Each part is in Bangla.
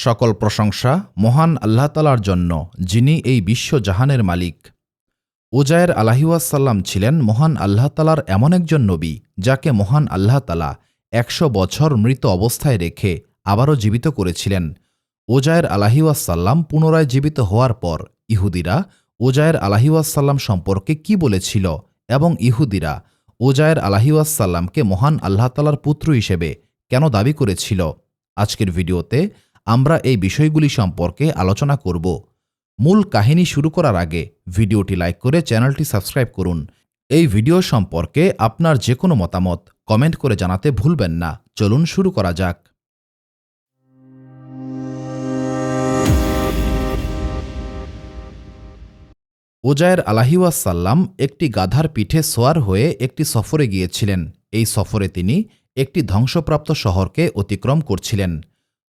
সকল প্রশংসা মহান আল্লাহ তাআলার জন্য, যিনি এই বিশ্বজাহানের মালিক। উজায়ের আলাইহিওয়াসাল্লাম ছিলেন মহান আল্লাহ তাআলার এমন একজন নবী, যাকে মহান আল্লাহ তাআলা ১০০ বছর মৃত অবস্থায় রেখে আবারও জীবিত করেছিলেন। উজায়ের আলাইহিওয়াসাল্লাম পুনরায় জীবিত হওয়ার পর ইহুদিরা উজায়ের আলাইহিওয়াসাল্লাম সম্পর্কে কি বলেছিল এবং ইহুদিরা উজায়ের আলাইহিওয়াসাল্লামকে মহান আল্লাহ তাআলার পুত্র হিসেবে কেন দাবি করেছিল, আজকের ভিডিওতে আমরা এই বিষয়গুলি সম্পর্কে আলোচনা করব। মূল কাহিনী শুরু করার আগে ভিডিওটি লাইক করে চ্যানেলটি সাবস্ক্রাইব করুন। এই ভিডিও সম্পর্কে আপনার যে কোনো মতামত কমেন্ট করে জানাতে ভুলবেন না। চলুন শুরু করা যাক। উজায়ের আলাইহিওয়াসাল্লাম একটি গাধার পিঠে সোয়ার হয়ে একটি সফরে গিয়েছিলেন। এই সফরে তিনি একটি ধ্বংসপ্রাপ্ত শহরকে অতিক্রম করছিলেন।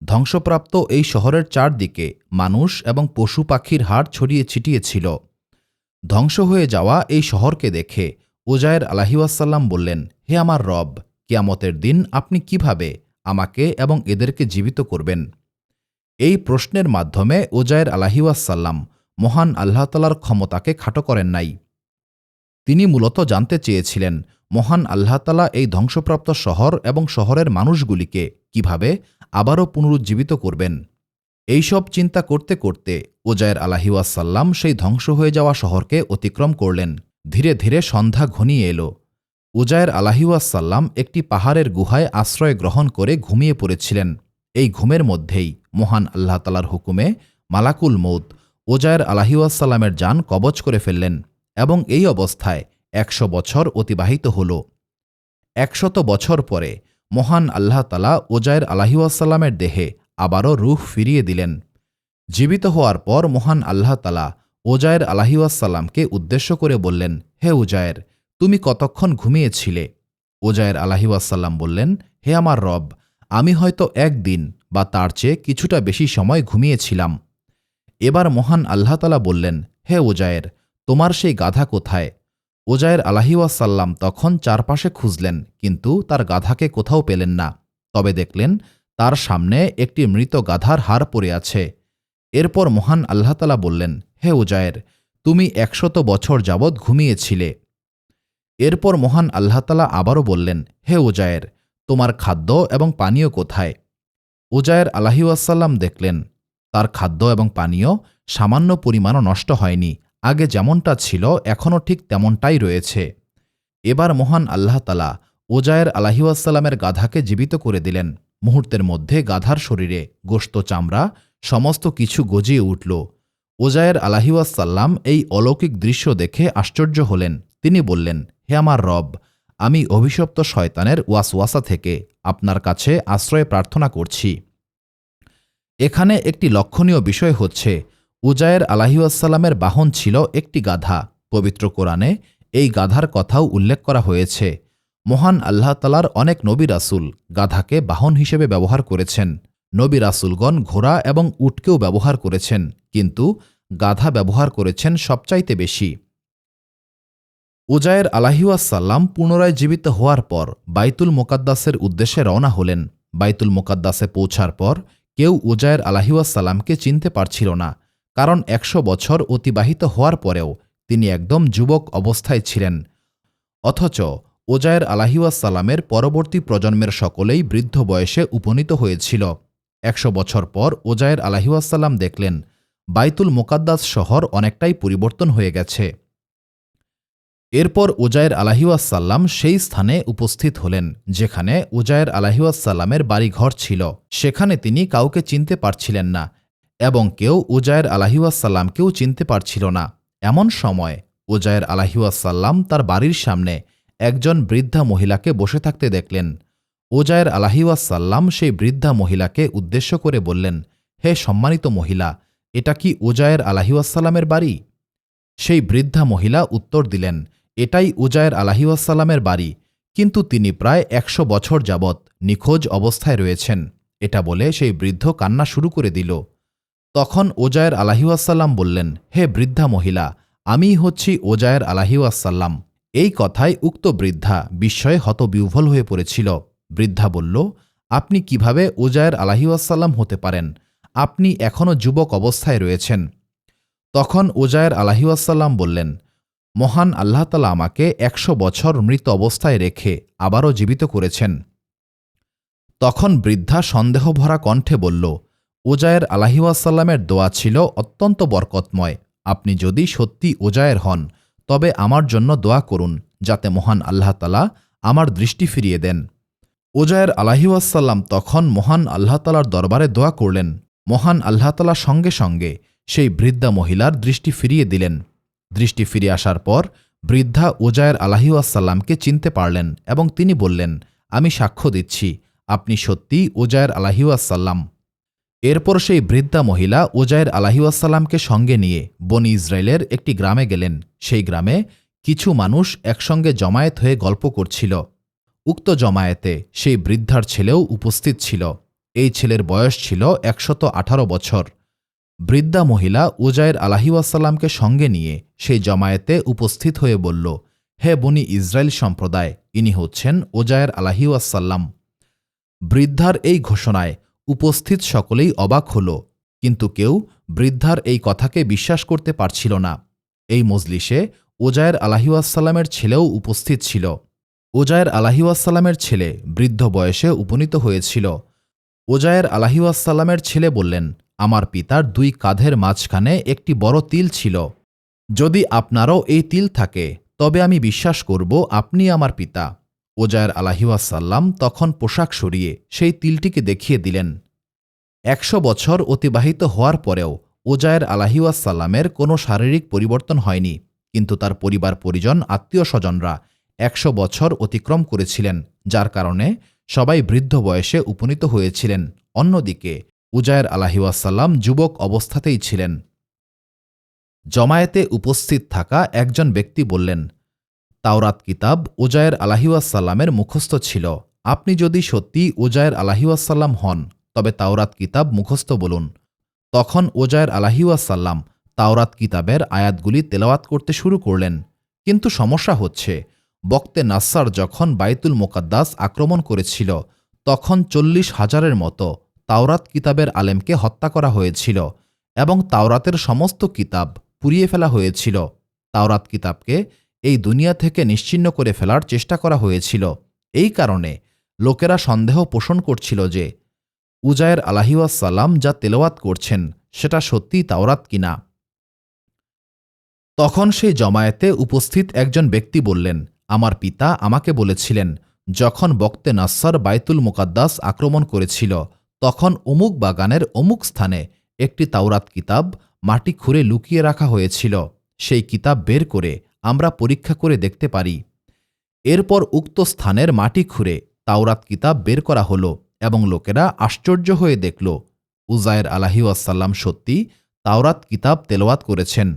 ধ্বংসপ্রাপ্ত এই শহরের চারদিকে মানুষ এবং পশু পাখির হাড় ছড়িয়ে ছিটিয়ে ছিল। ধ্বংস হয়ে যাওয়া এই শহরকে দেখে উজায়ের আলাইহিওয়াসাল্লাম বললেন, হে আমার রব, কিয়ামতের দিন আপনি কিভাবে আমাকে এবং এদেরকে জীবিত করবেন? এই প্রশ্নের মাধ্যমে উজায়ের আলাইহিওয়াসাল্লাম মহান আল্লাহ তাআলার ক্ষমতাকে খাটো করেন নাই। তিনি মূলত জানতে চেয়েছিলেন মহান আল্লাহ তাআলা এই ধ্বংসপ্রাপ্ত শহর এবং শহরের মানুষগুলিকে কিভাবে আবারও পুনরুজ্জীবিত করবেন। এইসব চিন্তা করতে করতে উজায়ের আলাইহিওয়াসাল্লাম সেই ধ্বংস হয়ে যাওয়া শহরকে অতিক্রম করলেন। ধীরে ধীরে সন্ধ্যা ঘনিয়ে এলো। উজায়ের আলাইহিওয়াসাল্লাম একটি পাহাড়ের গুহায় আশ্রয় গ্রহণ করে ঘুমিয়ে পড়েছিলেন। এই ঘুমের মধ্যেই মহান আল্লাহ তাআলার হুকুমে মালাকুল মউত উজায়ের আলাইহিওয়াসাল্লামের জান কবজ করে ফেললেন এবং এই অবস্থায় ১০০ বছর অতিবাহিত হল। ১০০ বছর পরে মহান আল্লাহ তাআলা উজায়ের আলাইহিওয়াসাল্লামের দেহে আবারও রূহ ফিরিয়ে দিলেন। জীবিত হওয়ার পর মহান আল্লাহ তাআলা উজায়ের আলাইহিওয়াসাল্লামকে উদ্দেশ্য করে বললেন, হে উজায়ের, তুমি কতক্ষণ ঘুমিয়েছিলে? উজায়ের আলাইহিওয়াসাল্লাম বললেন, হে আমার রব, আমি হয়তো একদিন বা তার চেয়ে কিছুটা বেশি সময় ঘুমিয়েছিলাম। এবার মহান আল্লাহ তাআলা বললেন, হে উজায়ের, তোমার সেই গাধা কোথায়? উজায়ের আলাইহিওয়াসাল্লাম তখন চারপাশে খুঁজলেন, কিন্তু তার গাধাকে কোথাও পেলেন না। তবে দেখলেন তার সামনে একটি মৃত গাধার হাড় পড়ে আছে। এরপর মহান আল্লাহ তাআলা বললেন, হে উজায়ের, তুমি ১০০ বছর যাবৎ ঘুমিয়েছিলে। এরপর মহান আল্লাহ তাআলা আবারও বললেন, হে উজায়ের, তোমার খাদ্য এবং পানীয় কোথায়? উজায়ের আলাইহিওয়াসাল্লাম দেখলেন তার খাদ্য এবং পানীয় সামান্য পরিমাণও নষ্ট হয়নি, আগে যেমনটা ছিল এখনও ঠিক তেমনটাই রয়েছে। এবার মহান আল্লাহ তাআলা উজায়ের আলাইহিওয়াসাল্লামের গাধাকে জীবিত করে দিলেন। মুহূর্তের মধ্যে গাধার শরীরে গোশত, চামড়া সমস্ত কিছু গজিয়ে উঠল। উজায়ের আলাইহিওয়াসাল্লাম এই অলৌকিক দৃশ্য দেখে আশ্চর্য হলেন। তিনি বললেন, হে আমার রব, আমি অভিশপ্ত শয়তানের ওয়াসওয়াসা থেকে আপনার কাছে আশ্রয় প্রার্থনা করছি। এখানে একটি লক্ষণীয় বিষয় হচ্ছে উজায়ের আলাইহিওয়াসাল্লামের বাহন ছিল একটি গাধা। পবিত্র কোরআনে এই গাধার কথাও উল্লেখ করা হয়েছে। মহান আল্লাহ তাআলার অনেক নবী রাসূল গাধাকে বাহন হিসেবে ব্যবহার করেছেন। নবী রাসূলগণ ঘোড়া এবং উটকেও ব্যবহার করেছেন, কিন্তু গাধা ব্যবহার করেছেন সবচাইতে বেশি। উজায়ের আলাইহিওয়াসাল্লাম পুনরায় জীবিত হওয়ার পর বাইতুল মুকাদ্দাসের উদ্দেশ্যে রওনা হলেন। বাইতুল মুকাদ্দাসে পৌঁছার পর কেউ উজায়ের আলাইহিওয়াসাল্লামকে চিনতে পারছিল না, কারণ ১০০ বছর অতিবাহিত হওয়ার পরেও তিনি একদম যুবক অবস্থায় ছিলেন। অথচ উজায়ের আলাইহিওয়াসাল্লামের পরবর্তী প্রজন্মের সকলেই বৃদ্ধ বয়সে উপনীত হয়েছিল। ১০০ বছর পর উজায়ের আলাইহিওয়াসাল্লাম দেখলেন বাইতুল মুকাদ্দাস শহর অনেকটাই পরিবর্তন হয়ে গেছে। এরপর উজায়ের আলাইহিওয়াসাল্লাম সেই স্থানে উপস্থিত হলেন যেখানে উজায়ের আলাইহিওয়াসাল্লামের বাড়িঘর ছিল। সেখানে তিনি কাউকে চিনতে পারছিলেন না এবং কেউ উজায়ের আলাইহিওয়াসাল্লামকেও চিনতে পারছিল না। এমন সময় উজায়ের আলাইহিওয়াসাল্লাম তার বাড়ির সামনে একজন বৃদ্ধা মহিলাকে বসে থাকতে দেখলেন। উজায়ের আলাইহিওয়াসাল্লাম সেই বৃদ্ধা মহিলাকে উদ্দেশ্য করে বললেন, হে সম্মানিত মহিলা, এটা কি উজায়ের আলাইহিওয়াসাল্লামের বাড়ি? সেই বৃদ্ধা মহিলা উত্তর দিলেন, এটাই উজায়ের আলাইহিওয়াসাল্লামের বাড়ি, কিন্তু তিনি প্রায় ১০০ বছর যাবৎ নিখোঁজ অবস্থায় রয়েছেন। এটা বলে সেই বৃদ্ধ কান্না শুরু করে দিল। তখন উজায়ের আলাইহিওয়াসাল্লাম বললেন, হে বৃদ্ধা মহিলা, আমিই হচ্ছি উজায়ের আলাইহিওয়াসাল্লাম। এই কথায় উক্ত বৃদ্ধা বিস্ময়ে হতবিহ্বল হয়ে পড়েছিল। বৃদ্ধা বলল, আপনি কিভাবে উজায়ের আলাইহিওয়াসাল্লাম হতে পারেন? আপনি এখনও যুবক অবস্থায় রয়েছেন। তখন উজায়ের আলাইহিওয়াসাল্লাম বললেন, মহান আল্লাহ তাআলা আমাকে ১০০ বছর মৃত অবস্থায় রেখে আবারও জীবিত করেছেন। তখন বৃদ্ধা সন্দেহভরা কণ্ঠে বলল, উজায়ের আলাইহিওয়াসাল্লামের দোয়া ছিল অত্যন্ত বরকতময়। আপনি যদি সত্যি উজায়ের হন তবে আমার জন্য দোয়া করুন, যাতে মহান আল্লাহ তাআলা আমার দৃষ্টি ফিরিয়ে দেন। উজায়ের আলাইহিওয়াসাল্লাম তখন মহান আল্লাহ তাআলার দরবারে দোয়া করলেন। মহান আল্লাহ তাআলা সঙ্গে সঙ্গে সেই বৃদ্ধা মহিলার দৃষ্টি ফিরিয়ে দিলেন। দৃষ্টি ফিরে আসার পর বৃদ্ধা উজায়ের আলাইহিওয়াসাল্লামকে চিনতে পারলেন এবং তিনি বললেন, আমি সাক্ষ্য দিচ্ছি আপনি সত্যিই উজায়ের আলাইহিওয়াসাল্লাম। এরপর সেই বৃদ্ধা মহিলা উজায়ের আলাইহিওয়াসাল্লামকে সঙ্গে নিয়ে বনি ইসরায়েলের একটি গ্রামে গেলেন। সেই গ্রামে কিছু মানুষ একসঙ্গে জমায়েত হয়ে গল্প করছিল। উক্ত জমায়েতে সেই বৃদ্ধার ছেলেও উপস্থিত ছিল। এই ছেলের বয়স ছিল ১১৮ বছর। বৃদ্ধা মহিলা উজায়ের আলাইহিওয়াসাল্লামকে সঙ্গে নিয়ে সেই জমায়েতে উপস্থিত হয়ে বলল, হে বনি ইসরায়েল সম্প্রদায়, ইনি হচ্ছেন উজায়ের আলাইহিওয়াসাল্লাম। বৃদ্ধার এই ঘোষণায় উপস্থিত সকলেই অবাক হল, কিন্তু কেউ বৃদ্ধার এই কথাকে বিশ্বাস করতে পারছিল না। এই মজলিসে উজায়ের আলাইহিওয়াসাল্লামের ছেলেও উপস্থিত ছিল। উজায়ের আলাইহিওয়াসাল্লামের ছেলে বৃদ্ধ বয়সে উপনীত হয়েছিল। উজায়ের আলাইহিওয়াসাল্লামের ছেলে বললেন, আমার পিতার ২ কাঁধের মাঝখানে একটি বড় তিল ছিল। যদি আপনারও এই তিল থাকে তবে আমি বিশ্বাস করব আপনি আমার পিতা। উজায়ের আলাইহিওয়াসাল্লাম তখন পোশাক সরিয়ে সেই তিলটিকে দেখিয়ে দিলেন। ১০০ বছর অতিবাহিত হওয়ার পরেও উজায়ের আলাইহিওয়াসাল্লামের কোনো শারীরিক পরিবর্তন হয়নি, কিন্তু তার পরিবার পরিজন আত্মীয় স্বজনরা ১০০ বছর অতিক্রম করেছিলেন, যার কারণে সবাই বৃদ্ধ বয়সে উপনীত হয়েছিলেন। অন্যদিকে উজায়ের আলাইহিওয়াসাল্লাম যুবক অবস্থাতেই ছিলেন। জমায়েতে উপস্থিত থাকা একজন ব্যক্তি বললেন, তাওরাত কিতাব উজায়ের আলাইহিওয়াসাল্লামের মুখস্থ ছিল। আপনি যদি সত্যি উজায়ের আলাইহিওয়াসাল্লাম হন তবে তাওরাত কিতাব মুখস্থ বলুন। তখন উজায়ের আলাইহিওয়াসাল্লাম তাওরাত কিতাবের আয়াতগুলি তেলাওয়াত করতে শুরু করলেন। কিন্তু সমস্যা হচ্ছে, বক্তে নাসসার যখন বাইতুল মুকাদ্দাস আক্রমণ করেছিল তখন ৪০,০০০-এর মতো তাওরাত কিতাবের আলেমকে হত্যা করা হয়েছিল এবং তাওরাতের সমস্ত কিতাব পুড়িয়ে ফেলা হয়েছিল। তাওরাত কিতাবকে এই দুনিয়া থেকে নিশ্চিহ্ন করে ফেলার চেষ্টা করা হয়েছিল। এই কারণে লোকেরা সন্দেহ পোষণ করছিল যে উজায়ের আলাইহিওয়াসাল্লাম যা তেলাওয়াত করছেন সেটা সত্যিই তাওরাত কিনা। তখন সেই জমায়েতে উপস্থিত একজন ব্যক্তি বললেন, আমার পিতা আমাকে বলেছিলেন, যখন বক্তে নাসসার বাইতুল মুকাদ্দাস আক্রমণ করেছিল তখন অমুক বাগানের অমুক স্থানে একটি তাওরাত কিতাব মাটি খুঁড়ে লুকিয়ে রাখা হয়েছিল। সেই কিতাব বের করে আমরা পরীক্ষা করে দেখতে পারি। এরপর উক্ত স্থানের মাটি খুঁড়ে তাওরাত কিতাব বের করা হল এবং লোকেরা আশ্চর্য হয়ে দেখল উজায়ের আলাইহিওয়াসাল্লাম সত্যি তাওরাত কিতাব তেলাওয়াত করেছেন।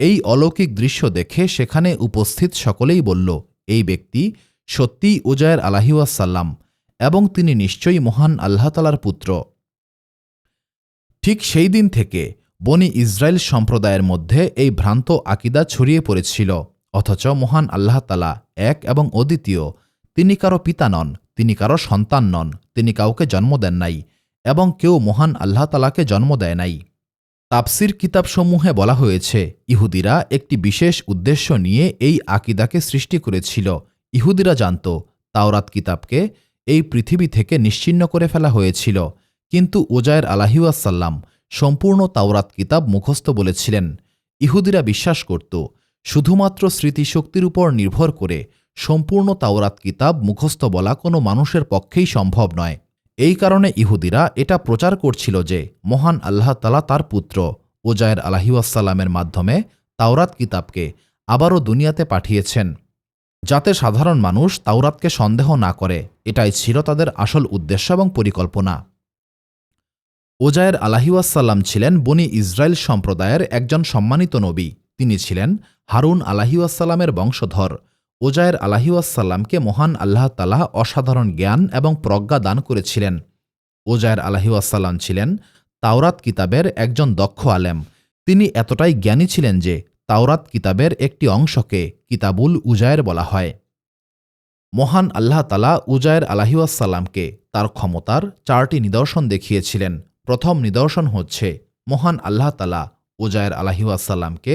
এই অলৌকিক দৃশ্য দেখে সেখানে উপস্থিত সকলেই বলল, এই ব্যক্তি সত্যিই উজায়ের আলাইহিওয়াসাল্লাম এবং তিনি নিশ্চয়ই মহান আল্লাহ তাআলার পুত্র। ঠিক সেই দিন থেকে বনি ইসরায়েল সম্প্রদায়ের মধ্যে এই ভ্রান্ত আকিদা ছড়িয়ে পড়েছিল। অথচ মহান আল্লাহ তাআলা এক এবং অদ্বিতীয়। তিনি কারো পিতা নন, তিনি কারো সন্তান নন, তিনি কাউকে জন্ম দেন নাই এবং কেউ মহান আল্লাহ তাআলাকে জন্ম দেয় নাই। তাফসির কিতাবসমূহে বলা হয়েছে, ইহুদিরা একটি বিশেষ উদ্দেশ্য নিয়ে এই আকিদাকে সৃষ্টি করেছিল। ইহুদিরা জানত তাওরাত কিতাবকে এই পৃথিবী থেকে নিশ্চিহ্ন করে ফেলা হয়েছিল, কিন্তু উজায়ের আলাইহিওয়াসাল্লাম সম্পূর্ণ তাওরাত কিতাব মুখস্থ বলেছিলেন। ইহুদিরা বিশ্বাস করত শুধুমাত্র স্মৃতিশক্তির উপর নির্ভর করে সম্পূর্ণ তাওরাত কিতাব মুখস্থ বলা কোনো মানুষের পক্ষেই সম্ভব নয়। এই কারণে ইহুদিরা এটা প্রচার করছিল যে মহান আল্লাহ তাআলা তার পুত্র উজায়ের আলাইহিওয়াসাল্লামের মাধ্যমে তাওরাত কিতাবকে আবারও দুনিয়াতে পাঠিয়েছেন, যাতে সাধারণ মানুষ তাওরাতকে সন্দেহ না করে। এটাই ছিল তাদের আসল উদ্দেশ্য এবং পরিকল্পনা। উজায়ের আলাইহিওয়াসাল্লাম ছিলেন বনি ইসরায়েল সম্প্রদায়ের একজন সম্মানিত নবী। তিনি ছিলেন হারুন আলাইহিওয়াসাল্লামের বংশধর। উজায়ের আলাইহিওয়াসাল্লামকে মহান আল্লাহ তাআলা অসাধারণ জ্ঞান এবং প্রজ্ঞা দান করেছিলেন। উজায়ের আলাইহিওয়াসাল্লাম ছিলেন তাওরাত কিতাবের একজন দক্ষ আলেম। তিনি এতটাই জ্ঞানী ছিলেন যে তাওরাত কিতাবের একটি অংশকে কিতাবুল উজায়ের বলা হয়। মহান আল্লাহ তাআলা উজায়ের আলাইহিওয়াসাল্লামকে তার ক্ষমতার 4টি নিদর্শন দেখিয়েছিলেন। প্রথম নিদর্শন হচ্ছে মহান আল্লাহ তাআলা উজায়ের আলাইহিসসালামকে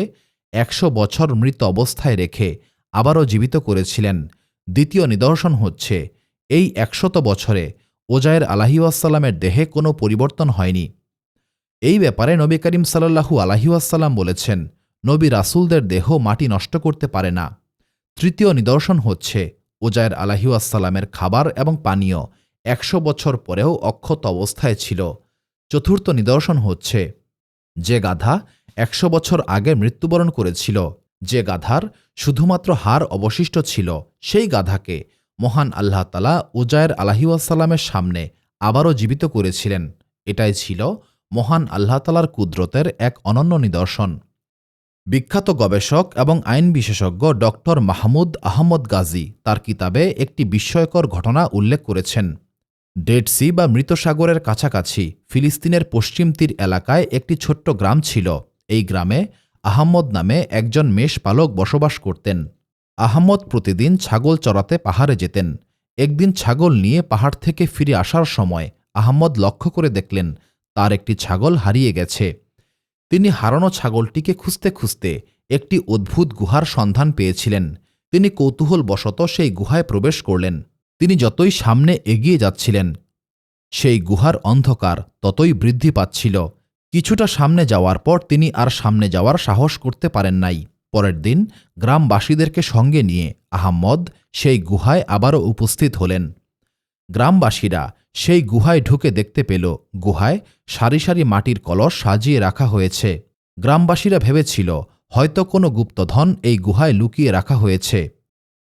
১০০ বছর মৃত অবস্থায় রেখে আবারও জীবিত করেছিলেন। দ্বিতীয় নিদর্শন হচ্ছে এই ১০০ বছরে উজায়ের আলাইহিসসালামের দেহে কোনো পরিবর্তন হয়নি। এই ব্যাপারে নবী করিম সাল্লাল্লাহু আলাইহি ওয়াসাল্লাম বলেছেন, নবী রাসূলদের দেহ মাটি নষ্ট করতে পারে না। তৃতীয় নিদর্শন হচ্ছে উজায়ের আলাইহিসসালামের খাবার এবং পানীয় ১০০ বছর পরেও অক্ষত অবস্থায় ছিল। চতুর্থ নিদর্শন হচ্ছে যে গাধা ১০০ বছর আগে মৃত্যুবরণ করেছিল, যে গাধার শুধুমাত্র হাড় অবশিষ্ট ছিল, সেই গাধাকে মহান আল্লাহ তাআলা উজায়ের আলাইহিসসালামের সামনে আবারও জীবিত করেছিলেন। এটাই ছিল মহান আল্লাহ তাআলার কুদরতের এক অনন্য নিদর্শন। বিখ্যাত গবেষক এবং আইন বিশেষজ্ঞ ডক্টর মাহমুদ আহমদ গাজী তার কিতাবে একটি বিস্ময়কর ঘটনা উল্লেখ করেছেন। ডেড সি বা মৃত সাগরের কাছাকাছি ফিলিস্তিনের পশ্চিম তীর এলাকায় একটি ছোট্ট গ্রাম ছিল। এই গ্রামে আহম্মদ নামে একজন মেষপালক বসবাস করতেন। আহম্মদ প্রতিদিন ছাগল চরাতে পাহাড়ে যেতেন। একদিন ছাগল নিয়ে পাহাড় থেকে ফিরে আসার সময় আহম্মদ লক্ষ্য করে দেখলেন তার একটি ছাগল হারিয়ে গেছে। তিনি হারানো ছাগলটিকে খুঁজতে খুঁজতে একটি অদ্ভুত গুহার সন্ধান পেয়েছিলেন। তিনি কৌতূহলবশত সেই গুহায় প্রবেশ করলেন। তিনি যতই সামনে এগিয়ে যাচ্ছিলেন, সেই গুহার অন্ধকার ততই বৃদ্ধি পাচ্ছিল। কিছুটা সামনে যাওয়ার পর তিনি আর সামনে যাওয়ার সাহস করতে পারেন নাই। পরের দিন গ্রামবাসীদেরকে সঙ্গে নিয়ে আহম্মদ সেই গুহায় আবারও উপস্থিত হলেন। গ্রামবাসীরা সেই গুহায় ঢুকে দেখতে পেল গুহায় সারি সারি মাটির কলস সাজিয়ে রাখা হয়েছে। গ্রামবাসীরা ভেবেছিল হয়তো কোনো গুপ্তধন এই গুহায় লুকিয়ে রাখা হয়েছে।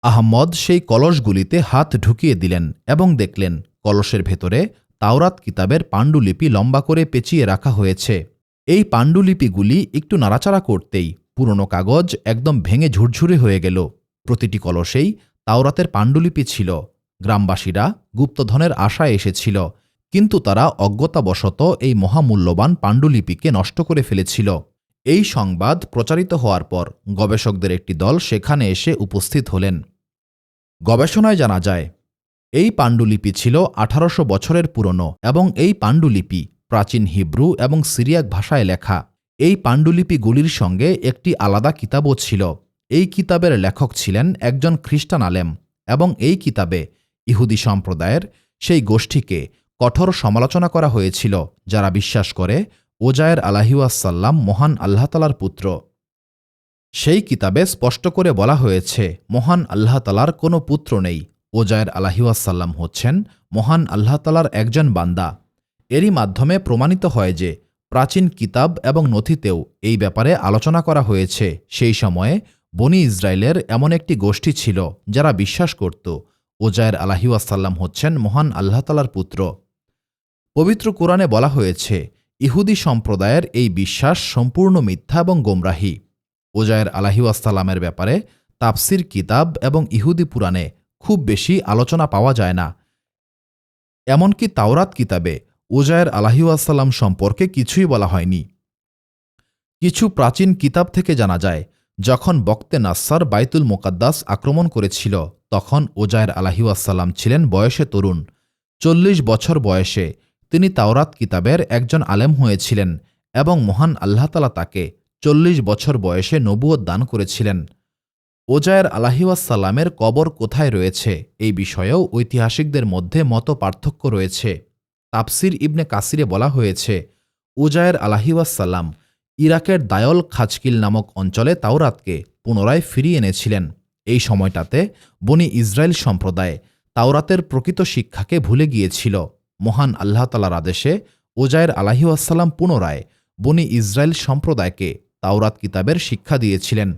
আহম্মদ সেই কলসগুলিতে হাত ঢুকিয়ে দিলেন এবং দেখলেন কলসের ভেতরে তাওরাত কিতাবের পাণ্ডুলিপি লম্বা করে পেঁচিয়ে রাখা হয়েছে। এই পাণ্ডুলিপিগুলি একটু নাড়াচাড়া করতেই পুরনো কাগজ একদম ভেঙে ঝুরঝুরে হয়ে গেল। প্রতিটি কলসেই তাওরাতের পাণ্ডুলিপি ছিল। গ্রামবাসীরা গুপ্তধনের আশায় এসেছিল, কিন্তু তারা অজ্ঞতাবশত এই মহামূল্যবান পাণ্ডুলিপিকে নষ্ট করে ফেলেছিল। এই সংবাদ প্রচারিত হওয়ার পর গবেষকদের একটি দল সেখানে এসে উপস্থিত হলেন। গবেষণায় জানা যায় এই পাণ্ডুলিপি ছিল ১৮০০ বছরের পুরনো এবং এই পাণ্ডুলিপি প্রাচীন হিব্রু এবং সিরিয়াক ভাষায় লেখা। এই পাণ্ডুলিপিগুলির সঙ্গে একটি আলাদা কিতাবও ছিল। এই কিতাবের লেখক ছিলেন একজন খ্রিস্টান আলেম এবং এই কিতাবে ইহুদি সম্প্রদায়ের সেই গোষ্ঠীকে কঠোর সমালোচনা করা হয়েছিল যারা বিশ্বাস করে উজায়ের আলাইহিসসালাম মহান আল্লাহ তাআলার পুত্র। সেই কিতাবে স্পষ্ট করে বলা হয়েছে মহান আল্লাহ তাআলার কোনো পুত্র নেই। উজায়ের আলাইহিসসালাম হচ্ছেন মহান আল্লাহ তাআলার একজন বান্দা। এরই মাধ্যমে প্রমাণিত হয় যে প্রাচীন কিতাব এবং নথিতেও এই ব্যাপারে আলোচনা করা হয়েছে। সেই সময়ে বনি ইসরায়েলের এমন একটি গোষ্ঠী ছিল যারা বিশ্বাস করত উজায়ের আলাইহিসসালাম হচ্ছেন মহান আল্লাহ তাআলার পুত্র। পবিত্র কোরআনে বলা হয়েছে ইহুদি সম্প্রদায়ের এই বিশ্বাস সম্পূর্ণ মিথ্যা এবং গোমরাহী। উজায়ের আলাইহিসসালামের ব্যাপারে তাফসির কিতাব এবং ইহুদি পুরাণে খুব বেশি আলোচনা পাওয়া যায় না। এমনকি তাওরাত কিতাবে উজায়ের আলাইহিসসালাম সম্পর্কে কিছুই বলা হয়নি। কিছু প্রাচীন কিতাব থেকে জানা যায় যখন বক্তে নাসসার বাইতুল মুকাদ্দাস আক্রমণ করেছিল তখন উজায়ের আলাইহিসসালাম ছিলেন বয়সে তরুণ। ৪০ বছর বয়সে তিনি তাওরাত কিতাবের একজন আলেম হয়েছিলেন এবং মহান আল্লাহ তাআলা তাকে ৪০ বছর বয়সে নবুয়ত দান করেছিলেন। উজায়ের আলাইহিসসালামের কবর কোথায় রয়েছে এই বিষয়েও ঐতিহাসিকদের মধ্যে মত পার্থক্য রয়েছে। তাফসির ইবনে কাসিরে বলা হয়েছে উজায়ের আলাইহিসসালাম ইরাকের দায়ল খাজকিল নামক অঞ্চলে তাওরাতকে পুনরায় ফিরিয়ে এনেছিলেন। এই সময়টাতে বনি ইসরায়েল সম্প্রদায় তাওরাতের প্রকৃত শিক্ষাকে ভুলে গিয়েছিল। মহান আল্লাহ তাআলার আদেশে উজায়ের আলাইহিসসালাম পুনরায় বনি ইসরায়েল সম্প্রদায়কে তাওরাত কিতাবের শিক্ষা দিয়েছিলেন।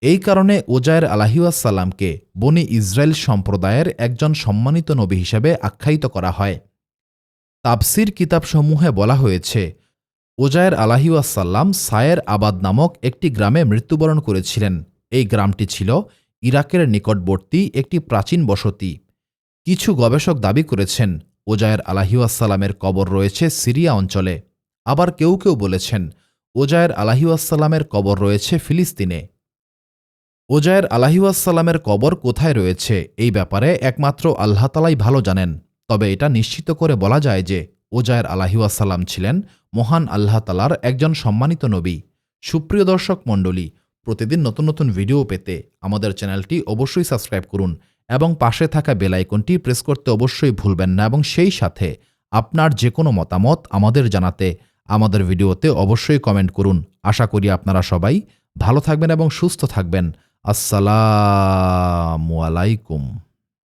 এই কারণে উজায়ের আলাইহিসসালামকে বনি ইসরায়েল সম্প্রদায়ের একজন সম্মানিত নবী হিসেবে আখ্যায়িত করা হয়। তাফসির কিতাবসমূহে বলা হয়েছে উজায়ের আলাইহিসসালাম সায়ের আবাদ নামক একটি গ্রামে মৃত্যুবরণ করেছিলেন। এই গ্রামটি ছিল ইরাকের নিকটবর্তী একটি প্রাচীন বসতি। কিছু গবেষক দাবি করেছেন উজায়ের আলাইহিসসালামের কবর রয়েছে সিরিয়া অঞ্চলে। আবার কেউ কেউ বলেছেন উজায়ের আলাইহিসসালামের কবর রয়েছে ফিলিস্তিনে। উজায়ের আলাইহিসসালামের কবর কোথায় রয়েছে এই ব্যাপারে একমাত্র আল্লাহ তাআলাই ভালো জানেন। তবে এটা নিশ্চিত করে বলা যায় যে ওজায়ের আলাইহিওয়াসাল্লাম ছিলেন মহান আল্লাহ তাআলার একজন সম্মানিত নবী। সুপ্রিয় দর্শক মণ্ডলী, প্রতিদিন নতুন নতুন ভিডিও পেতে আমাদের চ্যানেলটি অবশ্যই সাবস্ক্রাইব করুন এবং পাশে থাকা বেল আইকনটি প্রেস করতে অবশ্যই ভুলবেন না এবং সেই সাথে আপনার যে কোনো মতামত আমাদের জানাতে আমাদের ভিডিওতে অবশ্যই কমেন্ট করুন। আশা করি আপনারা সবাই ভালো থাকবেন এবং সুস্থ থাকবেন। আসসালামু আলাইকুম।